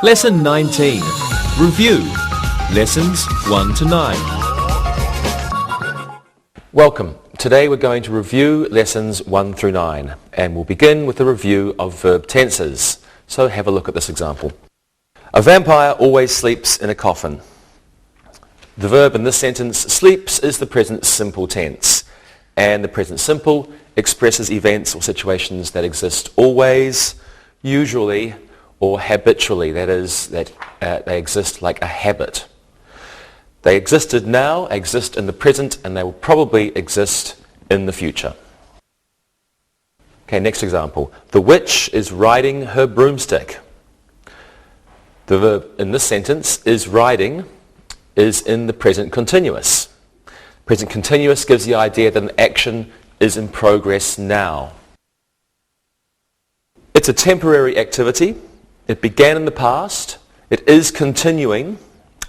Lesson 19. Review. Lessons 1 to 9. Welcome. Today we're going to review lessons 1 through 9 and we'll begin with a review of verb tenses. So have a look at this example. A vampire always sleeps in a coffin. The verb in this sentence, sleeps, is the present simple tense, and the present simple expresses events or situations that exist always, usually, or habitually. That is, that they exist like a habit. They existed now, exist in the present, and they will probably exist in the future. Okay, next example. The witch is riding her broomstick. The verb in this sentence, is riding, is in the present continuous. Present continuous gives the idea that an action is in progress now. It's a temporary activity. It began in the past. It is continuing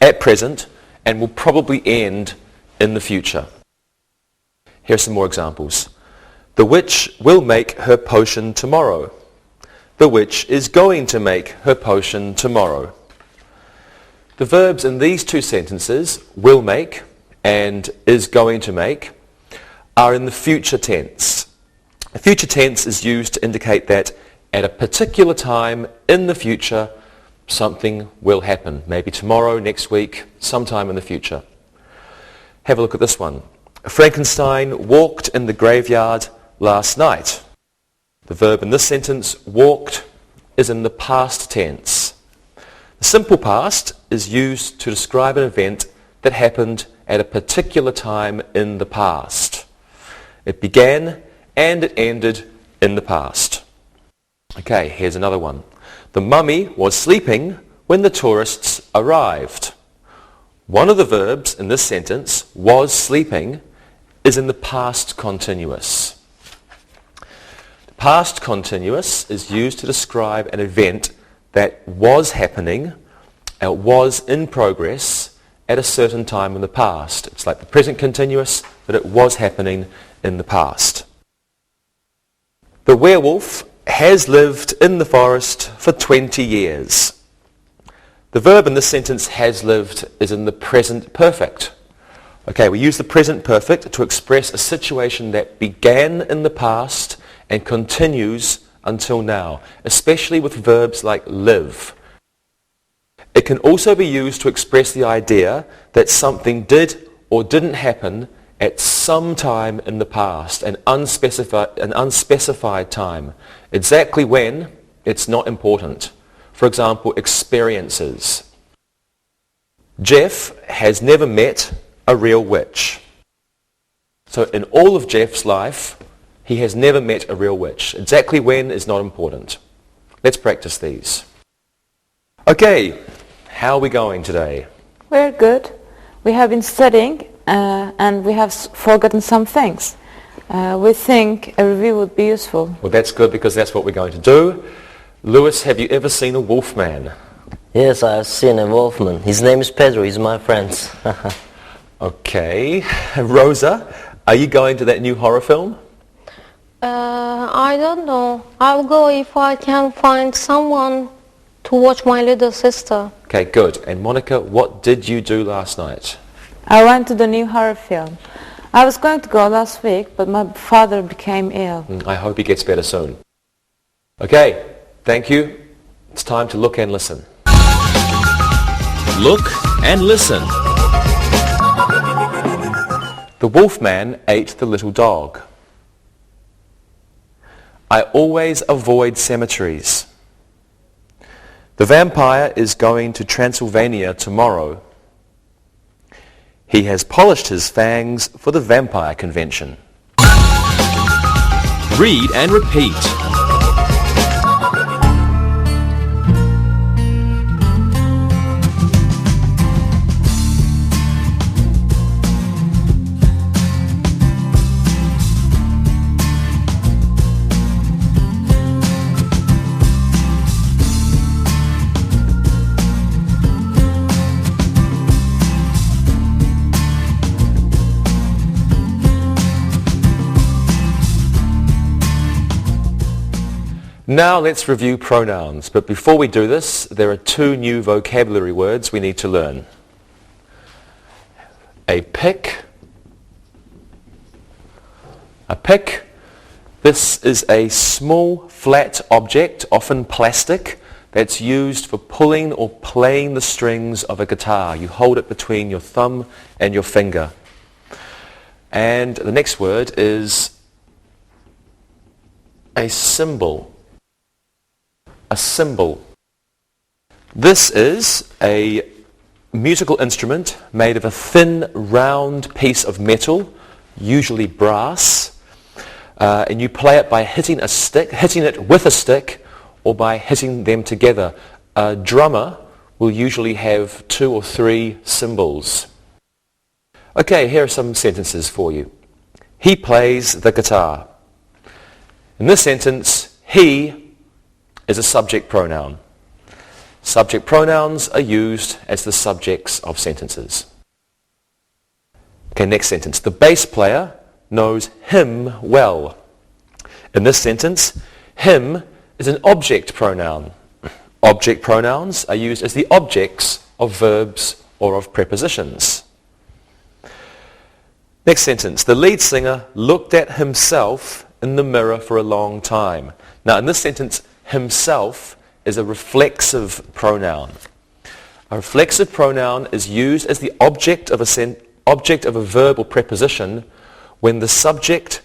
at present and will probably end in the future. Here are some more examples. The witch will make her potion tomorrow. The witch is going to make her potion tomorrow. The verbs in these two sentences, will make and is going to make, are in the future tense. The future tense is used to indicate that at a particular time in the future, something will happen. Maybe tomorrow, next week, sometime in the future. Have a look at this one. Frankenstein walked in the graveyard last night. The verb in this sentence, walked, is in the past tense. The simple past is used to describe an event that happened at a particular time in the past. It began and it ended in the past. Okay, here's another one. The mummy was sleeping when the tourists arrived. One of the verbs in this sentence, was sleeping, is in the past continuous. The past continuous is used to describe an event that was happening, was in progress at a certain time in the past. It's like the present continuous, but it was happening in the past. The werewolf has lived in the forest for 20 years. The verb in this sentence, has lived, is in the present perfect. Okay, we use the present perfect to express a situation that began in the past and continues until now, especially with verbs like live. It can also be used to express the idea that something did or didn't happen at some time in the past, an unspecified time. Exactly when, it's not important. For example, experiences. Jeff has never met a real witch. So in all of Jeff's life, he has never met a real witch. Exactly when is not important. Let's practice these. Okay, how are we going today? We're good. We have been studying and we have forgotten some things. We think a review would be useful. Well, that's good because that's what we're going to do. Lewis, have you ever seen a wolfman? Yes, I've seen a wolfman. His name is Pedro. He's my friend. Okay. Rosa, are you going to that new horror film? I don't know. I'll go if I can find someone to watch my little sister. Okay, good. And Monica, what did you do last night? I went to the new horror film. I was going to go last week, but my father became ill. I hope he gets better soon. Okay, thank you. It's time to look and listen. Look and listen. The wolfman ate the little dog. I always avoid cemeteries. The vampire is going to Transylvania tomorrow. He has polished his fangs for the vampire convention. Read and repeat. Now let's review pronouns, but before we do this, there are two new vocabulary words we need to learn. A pick. A pick. This is a small flat object, often plastic, that's used for pulling or playing the strings of a guitar. You hold it between your thumb and your finger. And the next word is a cymbal. A cymbal. This is a musical instrument made of a thin, round piece of metal, usually brass, and you play it by hitting it with a stick, or by hitting them together. A drummer will usually have 2 or 3 cymbals. Okay, here are some sentences for you. He plays the guitar. In this sentence, he is a subject pronoun. Subject pronouns are used as the subjects of sentences. Okay, next sentence. The bass player knows him well. In this sentence, him is an object pronoun. Object pronouns are used as the objects of verbs or of prepositions. Next sentence. The lead singer looked at himself in the mirror for a long time. Now, in this sentence, himself is a reflexive pronoun. A reflexive pronoun is used as the object of a verb or preposition when the subject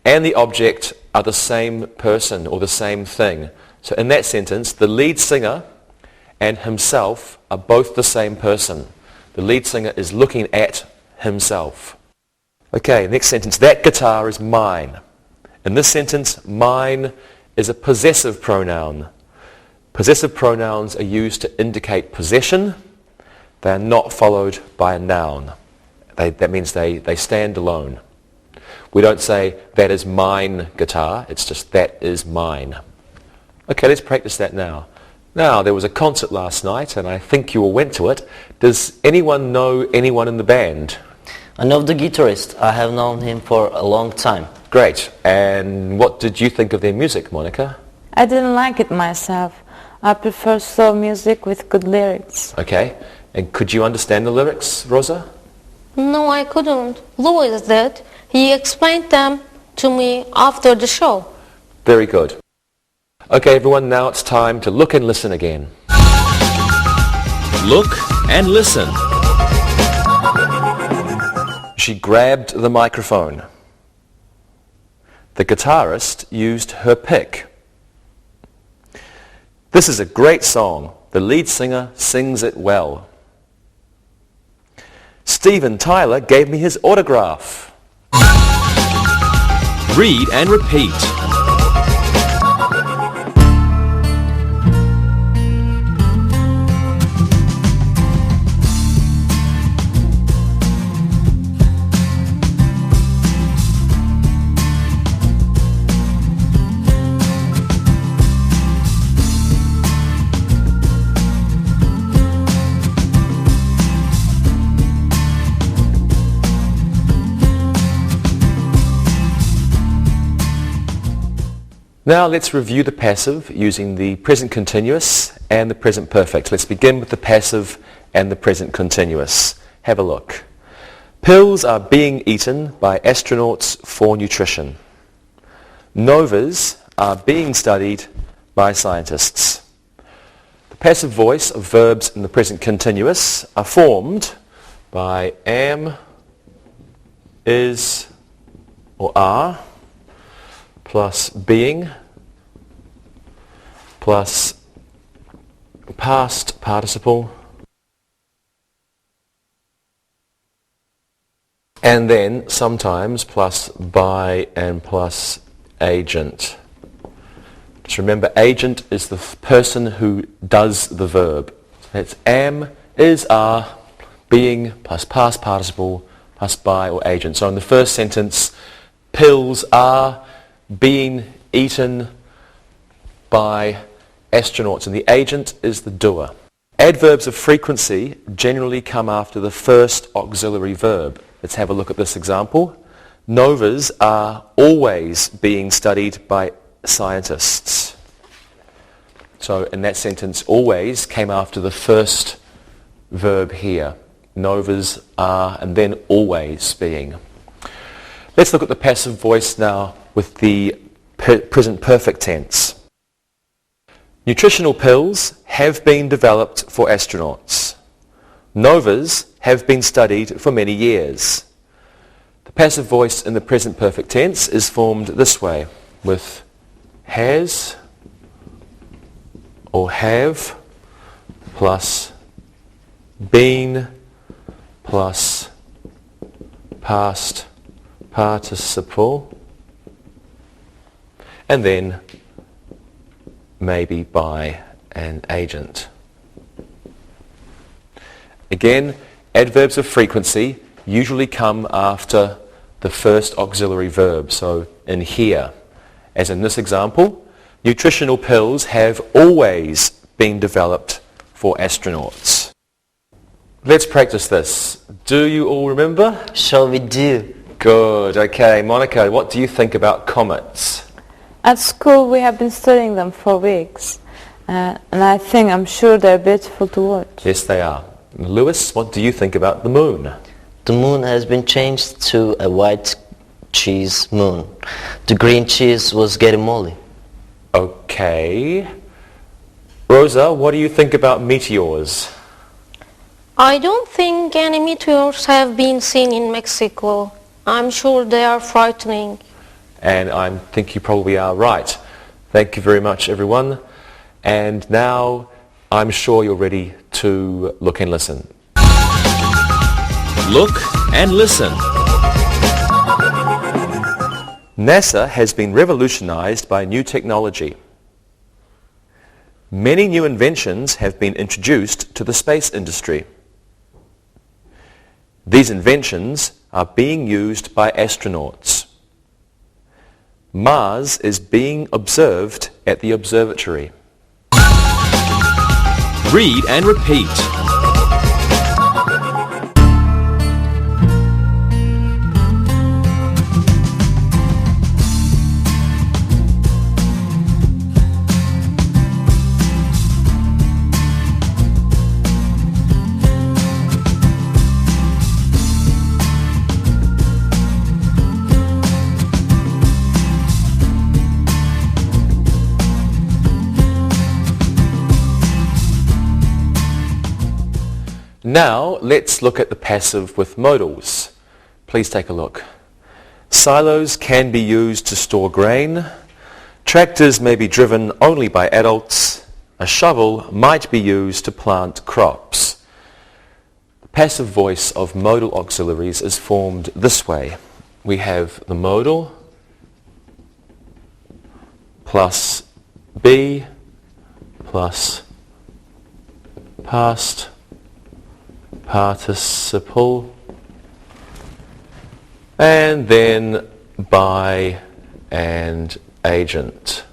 and the object are the same person or the same thing. So in that sentence, the lead singer and himself are both the same person. The lead singer is looking at himself. Okay, next sentence. That guitar is mine. In this sentence, mine is a possessive pronoun. Possessive pronouns are used to indicate possession. They are not followed by a noun. That means they stand alone. We don't say, that is mine guitar. It's just, that is mine. Okay, let's practice that now. Now, there was a concert last night, and I think you all went to it. Does anyone know anyone in the band? I know the guitarist. I have known him for a long time. Great. And what did you think of their music, Monica? I didn't like it myself. I prefer slow music with good lyrics. Okay. And could you understand the lyrics, Rosa? No, I couldn't. Louis did. He explained them to me after the show. Very good. Okay, everyone, now it's time to look and listen again. Look and listen. She grabbed the microphone. The guitarist used her pick. This is a great song. The lead singer sings it well. Steven Tyler gave me his autograph. Read and repeat. Now let's review the passive using the present continuous and the present perfect. Let's begin with the passive and the present continuous. Have a look. Pills are being eaten by astronauts for nutrition. Novas are being studied by scientists. The passive voice of verbs in the present continuous are formed by am, is, or are, plus being, plus past participle, and then sometimes plus by and plus agent. Just remember, agent is the person who does the verb. That's am, is, are, being, plus past participle, plus by or agent. So in the first sentence, pills are being eaten by astronauts, and the agent is the doer. Adverbs of frequency generally come after the first auxiliary verb. Let's have a look at this example. Novas are always being studied by scientists. So in that sentence, always came after the first verb here. Novas, are, and then always being. Let's look at the passive voice now with the present perfect tense. Nutritional pills have been developed for astronauts. Novas have been studied for many years. The passive voice in the present perfect tense is formed this way, with has or have plus been plus past participle, and then maybe by an agent. Again, adverbs of frequency usually come after the first auxiliary verb, so in here. As in this example, nutritional pills have always been developed for astronauts. Let's practice this. Do you all remember? Shall we do? Good. Okay, Monica, what do you think about comets? At school we have been studying them for weeks, and I'm sure they're beautiful to watch. Yes, they are. Lewis, what do you think about the moon? The moon has been changed to a white cheese moon. The green cheese was getting moldy. Okay. Rosa, what do you think about meteors? I don't think any meteors have been seen in Mexico. I'm sure they are frightening. And I think you probably are right. Thank you very much, everyone. And now I'm sure you're ready to look and listen. Look and listen. NASA has been revolutionized by new technology. Many new inventions have been introduced to the space industry. These inventions are being used by astronauts. Mars is being observed at the observatory. Read and repeat. Now let's look at the passive with modals. Please take a look. Silos can be used to store grain. Tractors may be driven only by adults. A shovel might be used to plant crops. The passive voice of modal auxiliaries is formed this way. We have the modal plus be plus past participle, and then by and agent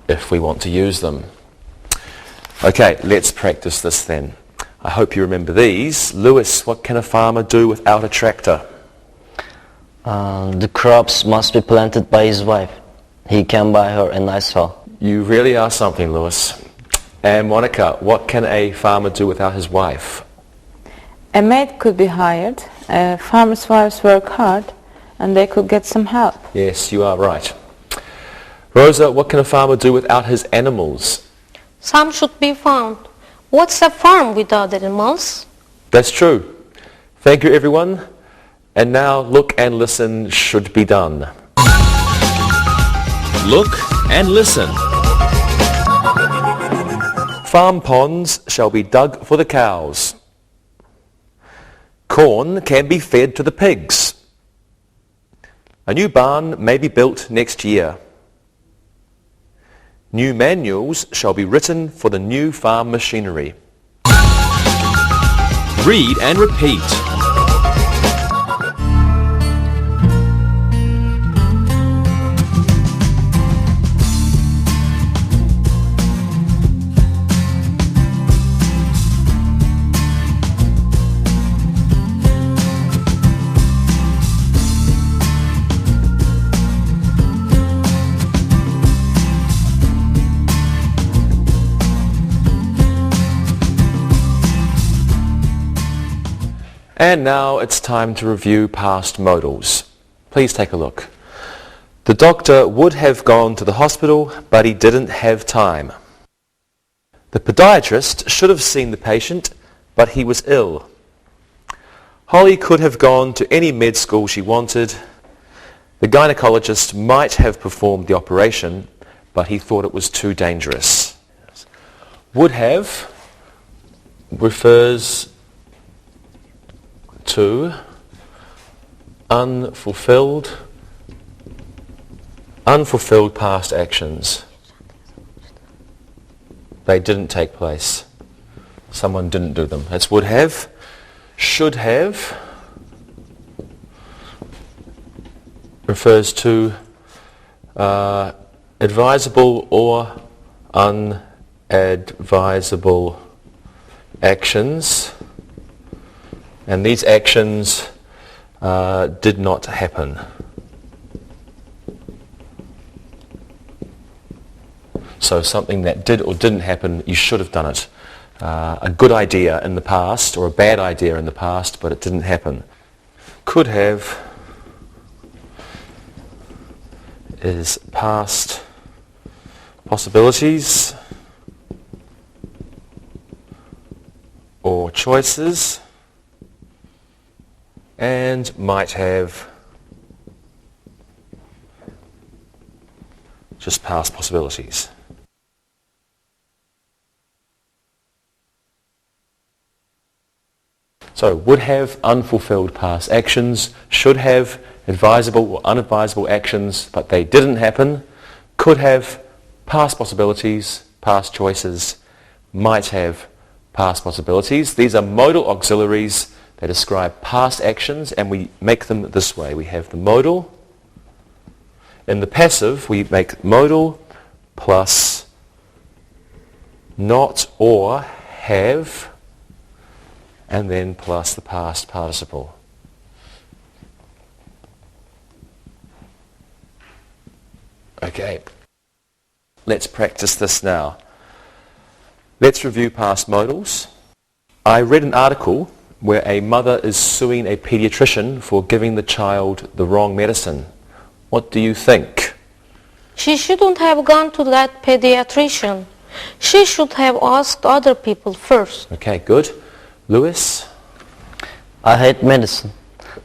if we want to use them. Okay, let's practice this then. I hope you remember these. Lewis, what can a farmer do without a tractor? The crops must be planted by his wife. He can buy her a nice hoe. You really are something, Lewis. And Monica, what can a farmer do without his wife? A maid could be hired. Farmers' wives work hard, and they could get some help. Yes, you are right. Rosa, what can a farmer do without his animals? Some should be found. What's a farm without animals? That's true. Thank you, everyone. And now look and listen should be done. Look and listen. Farm ponds shall be dug for the cows. Corn can be fed to the pigs. A new barn may be built next year. New manuals shall be written for the new farm machinery. Read and repeat. And now it's time to review past modals. Please take a look. The doctor would have gone to the hospital, but he didn't have time. The podiatrist should have seen the patient, but he was ill. Holly could have gone to any med school she wanted. The gynecologist might have performed the operation, but he thought it was too dangerous. Would have refers to unfulfilled past actions. They didn't take place. Someone didn't do them. That's would have. Should have refers to advisable or unadvisable actions, and these actions did not happen. So something that did or didn't happen, you should have done it. A good idea in the past or a bad idea in the past, but it didn't happen. Could have is past possibilities or choices, and might have just past possibilities. So would have unfulfilled past actions, should have advisable or unadvisable actions, but they didn't happen. Could have past possibilities, past choices, might have past possibilities. These are modal auxiliaries. They describe past actions, and we make them this way. We have the modal. In the passive, we make modal plus not or have, and then plus the past participle. Okay, let's practice this now. Let's review past modals. I read an article where a mother is suing a pediatrician for giving the child the wrong medicine. What do you think? She shouldn't have gone to that pediatrician. She should have asked other people first. Okay, good. Lewis? I hate medicine.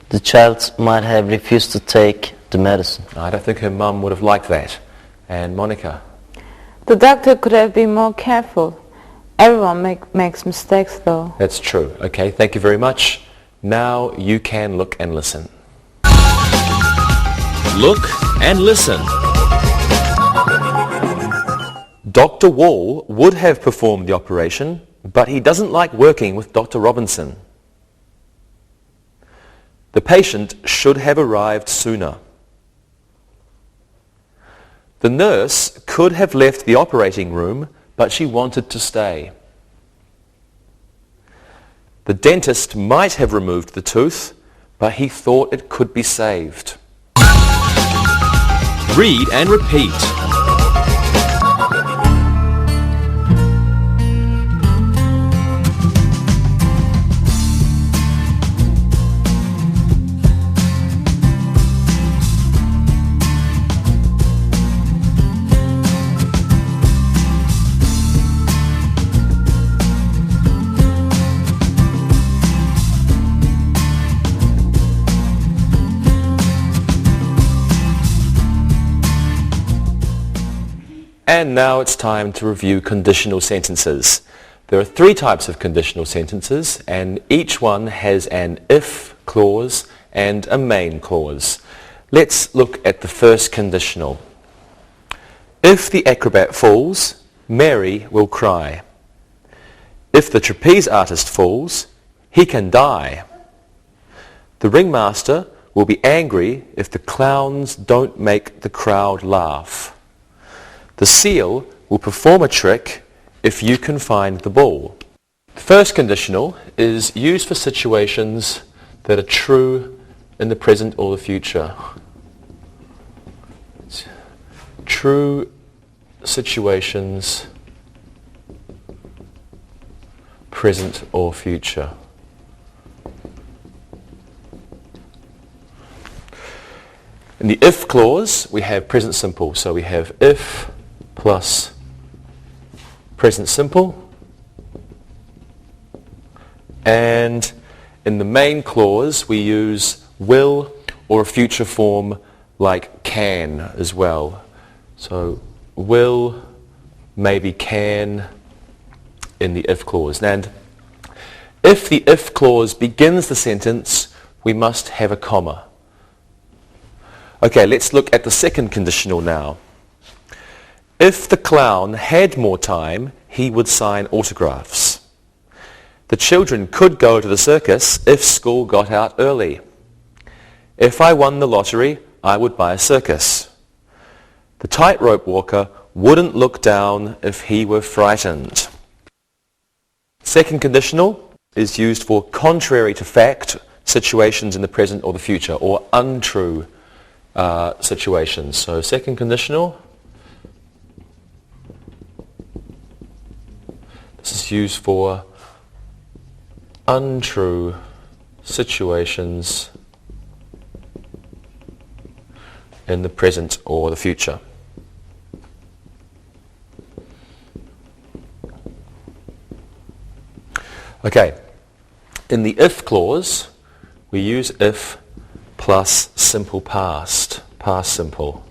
The child might have refused to take the medicine. I don't think her mum would have liked that. And Monica? The doctor could have been more careful. Everyone makes mistakes though. That's true. Okay, thank you very much. Now you can look and listen. Look and listen. Dr. Wall would have performed the operation, but he doesn't like working with Dr. Robinson. The patient should have arrived sooner. The nurse could have left the operating room, but she wanted to stay. The dentist might have removed the tooth, but he thought it could be saved. Read and repeat. And now it's time to review conditional sentences. There are three types of conditional sentences, and each one has an if clause and a main clause. Let's look at the first conditional. If the acrobat falls, Mary will cry. If the trapeze artist falls, he can die. The ringmaster will be angry if the clowns don't make the crowd laugh. The seal will perform a trick if you can find the ball. The first conditional is used for situations that are true in the present or the future. True situations, present or future. In the if clause, we have present simple. So we have if plus present simple. And in the main clause, we use will or a future form like can as well. So will, maybe can in the if clause. And if the if clause begins the sentence, we must have a comma. Okay, let's look at the second conditional now. If the clown had more time, he would sign autographs. The children could go to the circus if school got out early. If I won the lottery, I would buy a circus. The tightrope walker wouldn't look down if he were frightened. Second conditional is used for contrary to fact situations in the present or the future, or untrue situations. So second conditional, this is used for untrue situations in the present or the future. Okay, in the if clause, we use if plus simple past, past simple.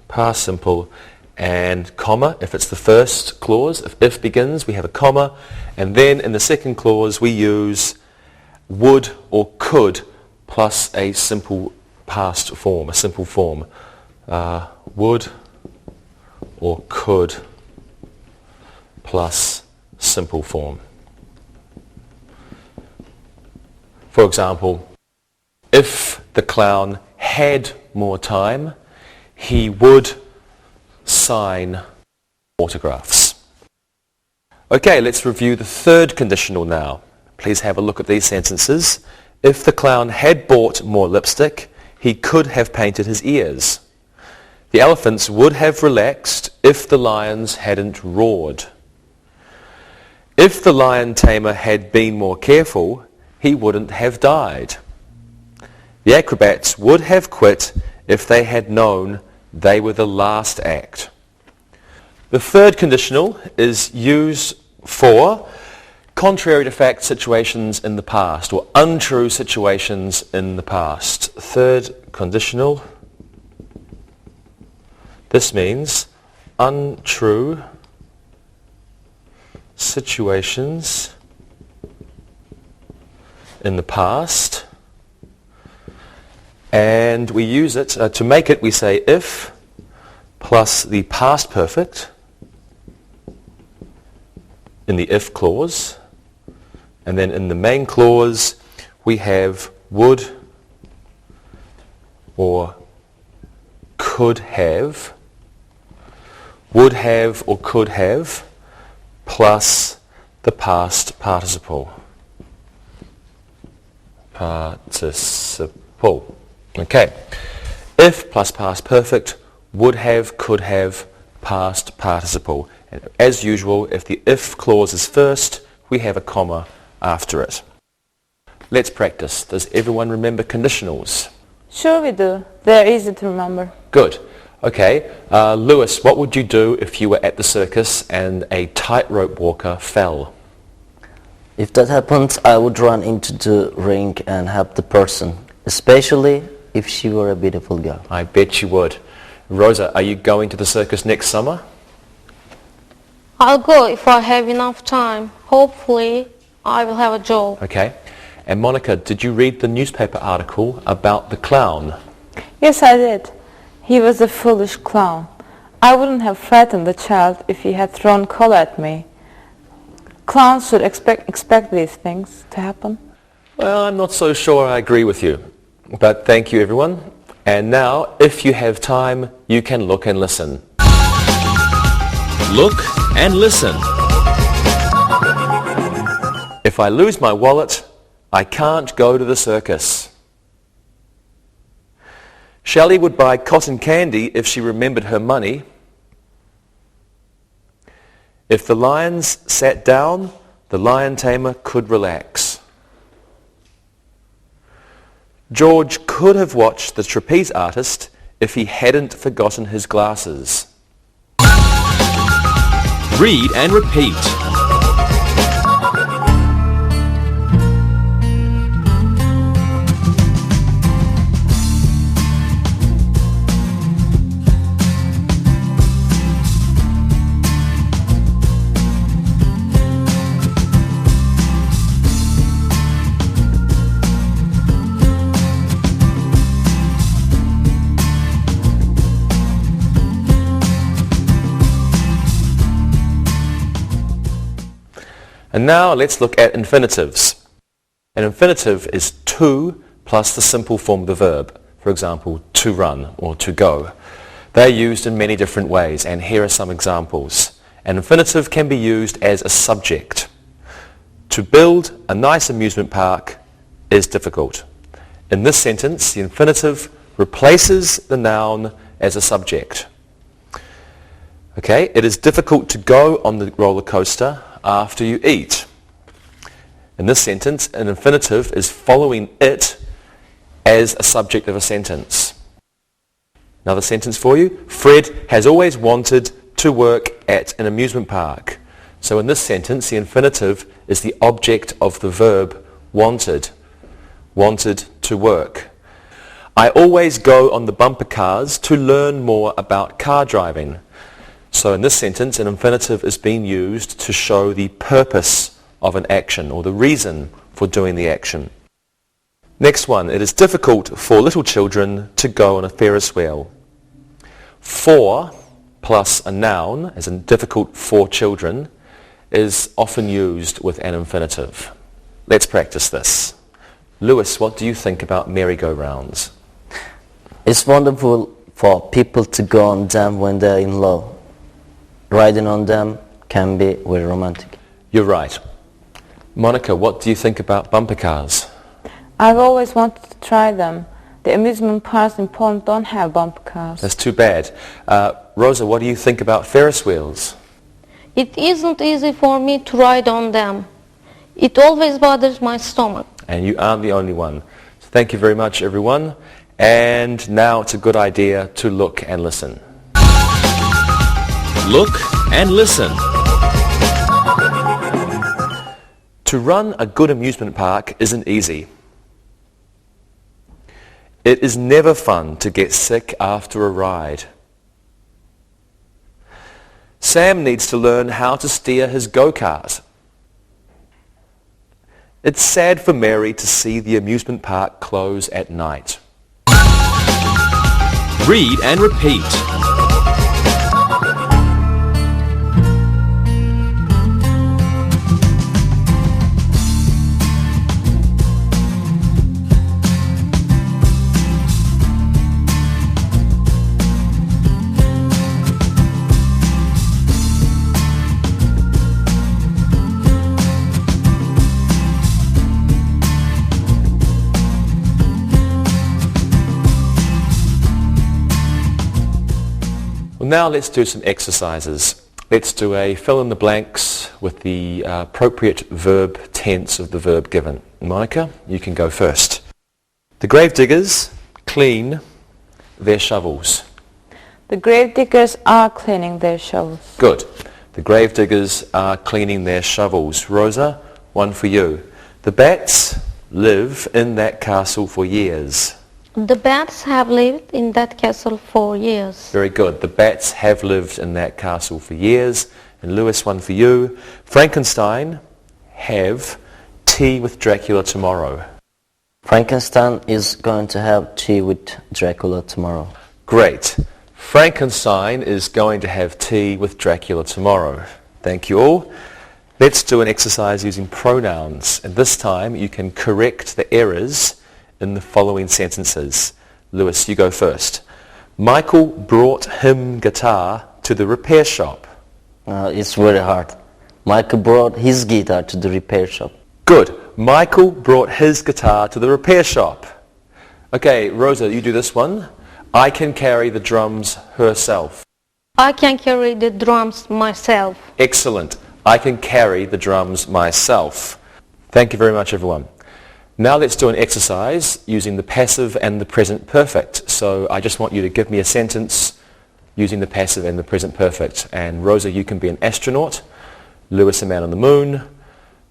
Past simple and comma if it's the first clause. If begins, we have a comma, and then in the second clause we use would or could plus a simple past form, a simple form. Would or could plus simple form. For example, if the clown had more time, he would sign autographs. Okay, let's review the third conditional now. Please have a look at these sentences. If the clown had bought more lipstick, he could have painted his ears. The elephants would have relaxed if the lions hadn't roared. If the lion tamer had been more careful, he wouldn't have died. The acrobats would have quit if they had known they were the last act. The third conditional is used for contrary to fact situations in the past, or untrue situations in the past. Third conditional, this means untrue situations in the past, and we use it to make it, we say if plus the past perfect in the if clause, and then in the main clause we have would or could have, would have or could have plus the past participle. Participle. Okay. If plus past perfect, would have, could have, past participle. And as usual, if the if clause is first, we have a comma after it. Let's practice. Does everyone remember conditionals? Sure we do. They're easy to remember. Good. Okay. Lewis, what would you do if you were at the circus and a tightrope walker fell? If that happened, I would run into the ring and help the person, especially if she were a beautiful girl. I bet you would. Rosa, are you going to the circus next summer? I'll go if I have enough time. Hopefully, I will have a job. Okay. And Monica, did you read the newspaper article about the clown? Yes, I did. He was a foolish clown. I wouldn't have frightened the child if he had thrown coal at me. Clowns should expect these things to happen. Well, I'm not so sure I agree with you. But thank you, everyone. And now, if you have time, you can look and listen. Look and listen. If I lose my wallet, I can't go to the circus. Shelley would buy cotton candy if she remembered her money. If the lions sat down, the lion tamer could relax. George could have watched the trapeze artist if he hadn't forgotten his glasses. Read and repeat. And now let's look at infinitives. An infinitive is to plus the simple form of the verb. For example, to run or to go. They're used in many different ways, and here are some examples. An infinitive can be used as a subject. To build a nice amusement park is difficult. In this sentence, the infinitive replaces the noun as a subject. Okay, it is difficult to go on the roller coaster after you eat. In this sentence, an infinitive is following it as a subject of a sentence. Another sentence for you. Fred has always wanted to work at an amusement park. So in this sentence, the infinitive is the object of the verb wanted. Wanted to work. I always go on the bumper cars to learn more about car driving. So in this sentence, an infinitive is being used to show the purpose of an action or the reason for doing the action. Next one, it is difficult for little children to go on a Ferris wheel. For plus a noun, as in difficult for children, is often used with an infinitive. Let's practice this. Lewis, what do you think about merry-go-rounds? It's wonderful for people to go on them when they're in love. Riding on them can be very romantic. You're right. Monica, what do you think about bumper cars? I've always wanted to try them. The amusement parks in Poland don't have bumper cars. That's too bad. Rosa, what do you think about Ferris wheels? It isn't easy for me to ride on them. It always bothers my stomach. And you aren't the only one. So thank you very much, everyone. And now it's a good idea to look and listen. Look and listen. To run a good amusement park isn't easy. It is never fun to get sick after a ride. Sam needs to learn how to steer his go-kart. It's sad for Mary to see the amusement park close at night. Read and repeat. Now let's do some exercises. Let's do a fill in the blanks with the appropriate verb tense of the verb given. Monica, you can go first. The grave diggers clean their shovels. The grave diggers are cleaning their shovels. Good. The grave diggers are cleaning their shovels. Rosa, one for you. The bats live in that castle for years. The bats have lived in that castle for years. Very good. The bats have lived in that castle for years. And Lewis, one for you. Frankenstein have tea with Dracula tomorrow. Frankenstein is going to have tea with Dracula tomorrow. Great. Frankenstein is going to have tea with Dracula tomorrow. Thank you all. Let's do an exercise using pronouns. And this time you can correct the errors in the following sentences. Lewis, you go first. Michael brought him guitar to the repair shop. It's very hard. Michael brought his guitar to the repair shop. Good. Michael brought his guitar to the repair shop. Okay, Rosa, you do this one. I can carry the drums herself. I can carry the drums myself. Excellent. I can carry the drums myself. Thank you very much, everyone. Now let's do an exercise using the passive and the present perfect. So I just want you to give me a sentence using the passive and the present perfect. And Rosa, you can be an astronaut. Lewis, a man on the moon.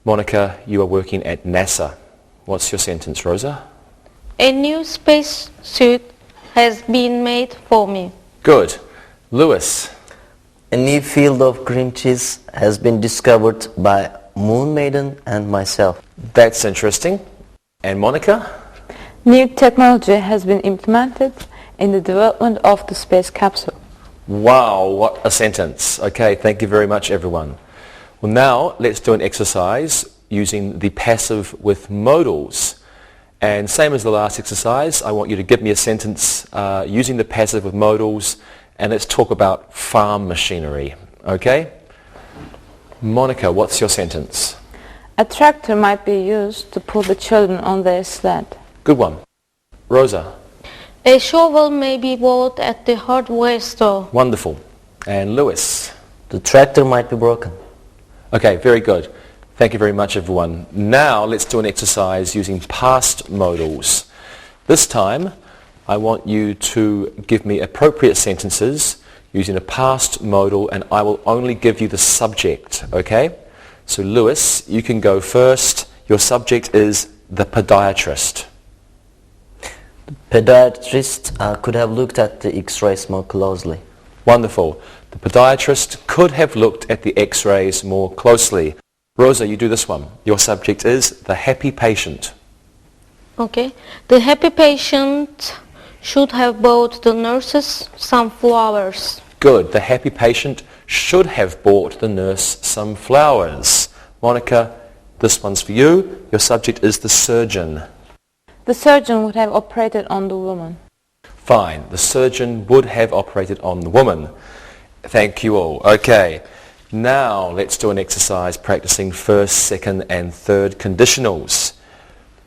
Monica, you are working at NASA. What's your sentence, Rosa? A new space suit has been made for me. Good. Lewis? A new field of green cheese has been discovered by Moon Maiden and myself. That's interesting. And Monica? New technology has been implemented in the development of the space capsule. Wow, what a sentence. Okay, thank you very much, everyone. Well, now let's do an exercise using the passive with modals. And same as the last exercise, I want you to give me a sentence using the passive with modals, and let's talk about farm machinery. Okay? Monica, what's your sentence? A tractor might be used to pull the children on their sled. Good one. Rosa? A shovel may be bought at the hardware store. Wonderful. And Lewis? The tractor might be broken. Okay, very good. Thank you very much, everyone. Now let's do an exercise using past modals. This time, I want you to give me appropriate sentences using a past modal, and I will only give you the subject, okay? So Lewis, you can go first. Your subject is the podiatrist. The podiatrist could have looked at the x-rays more closely. Wonderful. The podiatrist could have looked at the x-rays more closely. Rosa, you do this one. Your subject is the happy patient. Okay. The happy patient should have bought the nurses some flowers. Good. The happy patient should have bought the nurse some flowers. Monica, this one's for you. Your subject is the surgeon. The surgeon would have operated on the woman. Fine. The surgeon would have operated on the woman. Thank you all. Okay. Now let's do an exercise practicing first, second and third conditionals.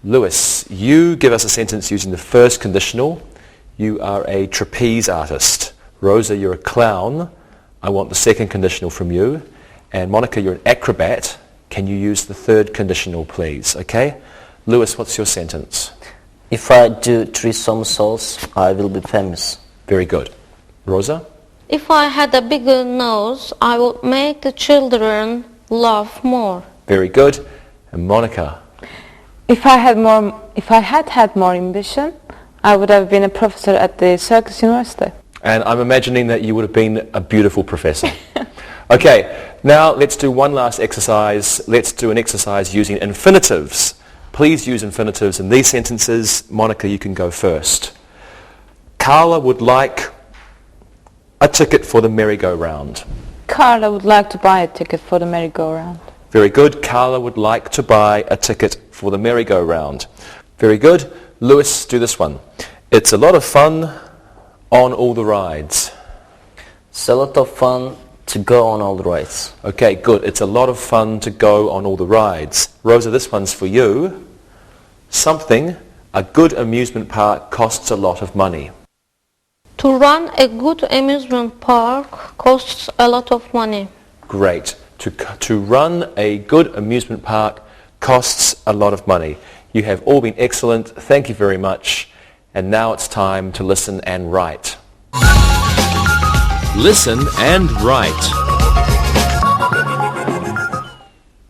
Lewis, you give us a sentence using the first conditional. You are a trapeze artist. Rosa, you're a clown. I want the second conditional from you. And Monica, you're an acrobat. Can you use the third conditional, please? Okay? Lewis, what's your sentence? If I do 3 somersaults, I will be famous. Very good. Rosa? If I had a bigger nose, I would make the children laugh more. Very good. And Monica? If I had had more ambition, I would have been a professor at the Circus University. And I'm imagining that you would have been a beautiful professor. Okay, now let's do one last exercise. Let's do an exercise using infinitives. Please use infinitives in these sentences. Monica, you can go first. Carla would like a ticket for the merry-go-round. Carla would like to buy a ticket for the merry-go-round. Very good. Carla would like to buy a ticket for the merry-go-round. Very good. Lewis, do this one. It's a lot of fun on all the rides. It's a lot of fun to go on all the rides. Okay, good. It's a lot of fun to go on all the rides. Rosa, this one's for you. Something, a good amusement park costs a lot of money. To run a good amusement park costs a lot of money. Great. To run a good amusement park costs a lot of money. You have all been excellent. Thank you very much. And now it's time to listen and write. Listen and write.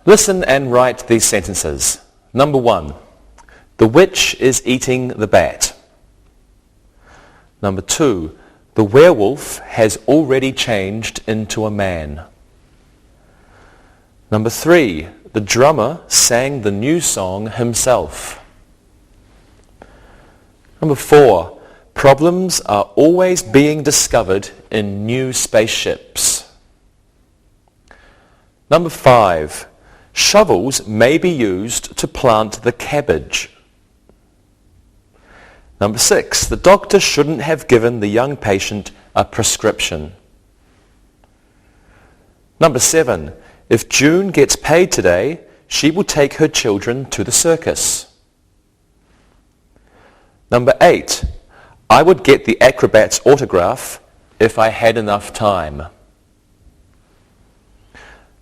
Listen and write these sentences. Number 1. The witch is eating the bat. Number 2. The werewolf has already changed into a man. Number 3. The drummer sang the new song himself. Number 4. Problems are always being discovered in new spaceships. Number 5. Shovels may be used to plant the cabbage. Number 6. The doctor shouldn't have given the young patient a prescription. Number 7. If June gets paid today, she will take her children to the circus. Number 8. I would get the acrobat's autograph if I had enough time.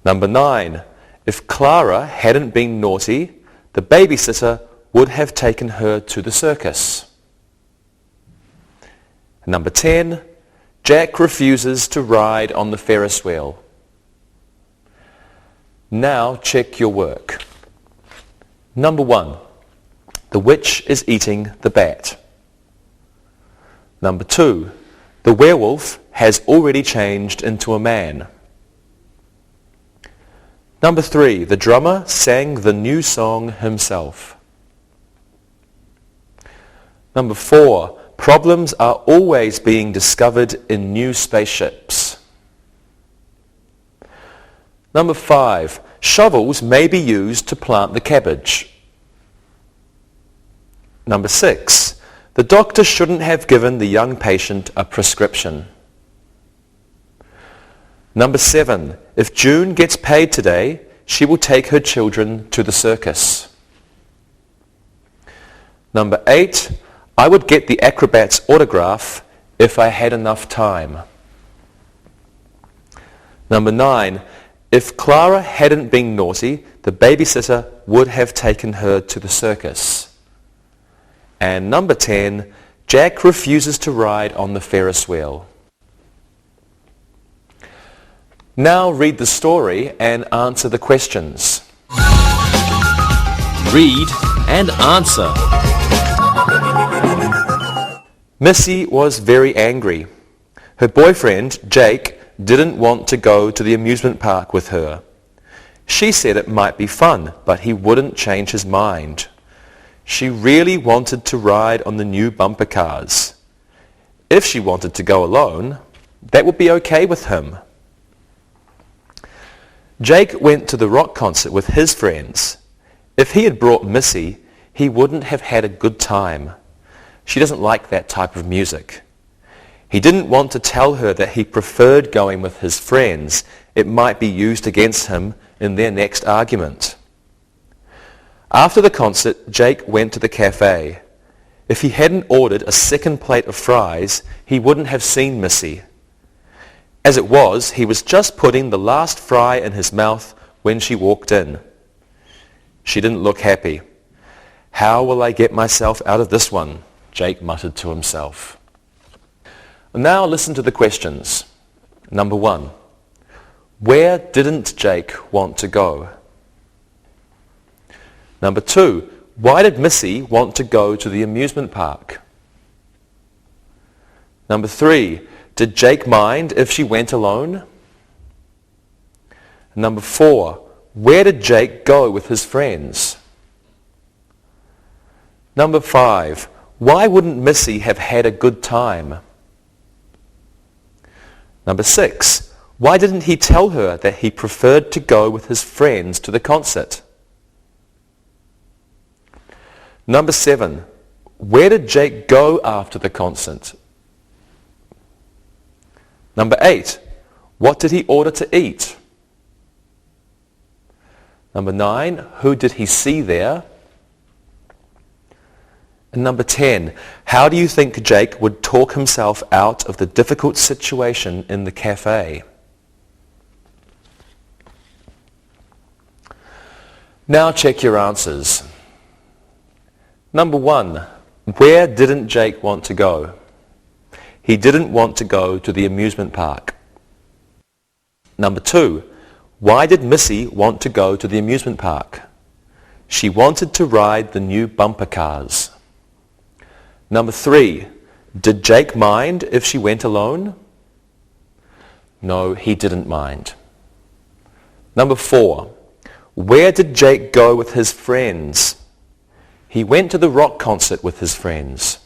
Number 9. If Clara hadn't been naughty, the babysitter would have taken her to the circus. Number 10, Jack refuses to ride on the Ferris wheel. Now check your work. Number 1, the witch is eating the bat. Number 2, the werewolf has already changed into a man. Number 3, the drummer sang the new song himself. Number 4, problems are always being discovered in new spaceships. Number 5, shovels may be used to plant the cabbage. Number 6, the doctor shouldn't have given the young patient a prescription. Number 7, if June gets paid today, she will take her children to the circus. Number 8, I would get the acrobat's autograph if I had enough time. Number 9, if Clara hadn't been naughty, the babysitter would have taken her to the circus. And number 10, Jack refuses to ride on the Ferris wheel. Now read the story and answer the questions. Read and answer. Missy was very angry. Her boyfriend, Jake, didn't want to go to the amusement park with her. She said it might be fun, but he wouldn't change his mind. She really wanted to ride on the new bumper cars. If she wanted to go alone, that would be okay with him. Jake went to the rock concert with his friends. If he had brought Missy, he wouldn't have had a good time. She doesn't like that type of music. He didn't want to tell her that he preferred going with his friends. It might be used against him in their next argument. After the concert, Jake went to the cafe. If he hadn't ordered a second plate of fries, he wouldn't have seen Missy. As it was, he was just putting the last fry in his mouth when she walked in. She didn't look happy. "How will I get myself out of this one?" Jake muttered to himself. Now listen to the questions. Number 1, where didn't Jake want to go? Number 2, why did Missy want to go to the amusement park? Number 3, did Jake mind if she went alone? Number 4, where did Jake go with his friends? Number 5, why wouldn't Missy have had a good time? Number 6, why didn't he tell her that he preferred to go with his friends to the concert? Number 7, where did Jake go after the concert? Number 8, what did he order to eat? Number 9, who did he see there? And number 10, how do you think Jake would talk himself out of the difficult situation in the cafe? Now check your answers. Number 1, where didn't Jake want to go? He didn't want to go to the amusement park. Number 2, why did Missy want to go to the amusement park? She wanted to ride the new bumper cars. Number 3, did Jake mind if she went alone? No, he didn't mind. Number 4, where did Jake go with his friends? He went to the rock concert with his friends.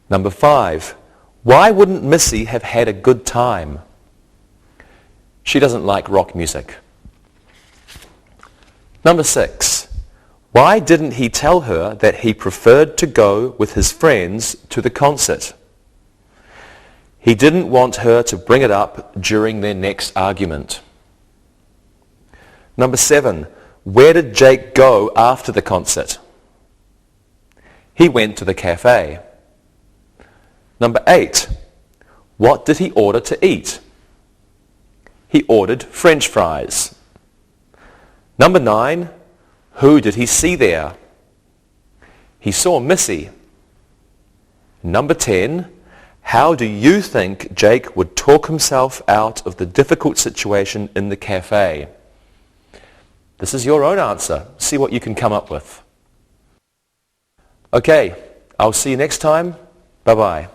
Number 5, why wouldn't Missy have had a good time? She doesn't like rock music. Number 6, why didn't he tell her that he preferred to go with his friends to the concert? He didn't want her to bring it up during their next argument. Number 7, where did Jake go after the concert? He went to the cafe. Number 8, what did he order to eat? He ordered French fries. Number 9, who did he see there? He saw Missy. Number 10. How do you think Jake would talk himself out of the difficult situation in the cafe? This is your own answer. See what you can come up with. Okay, I'll see you next time. Bye-bye.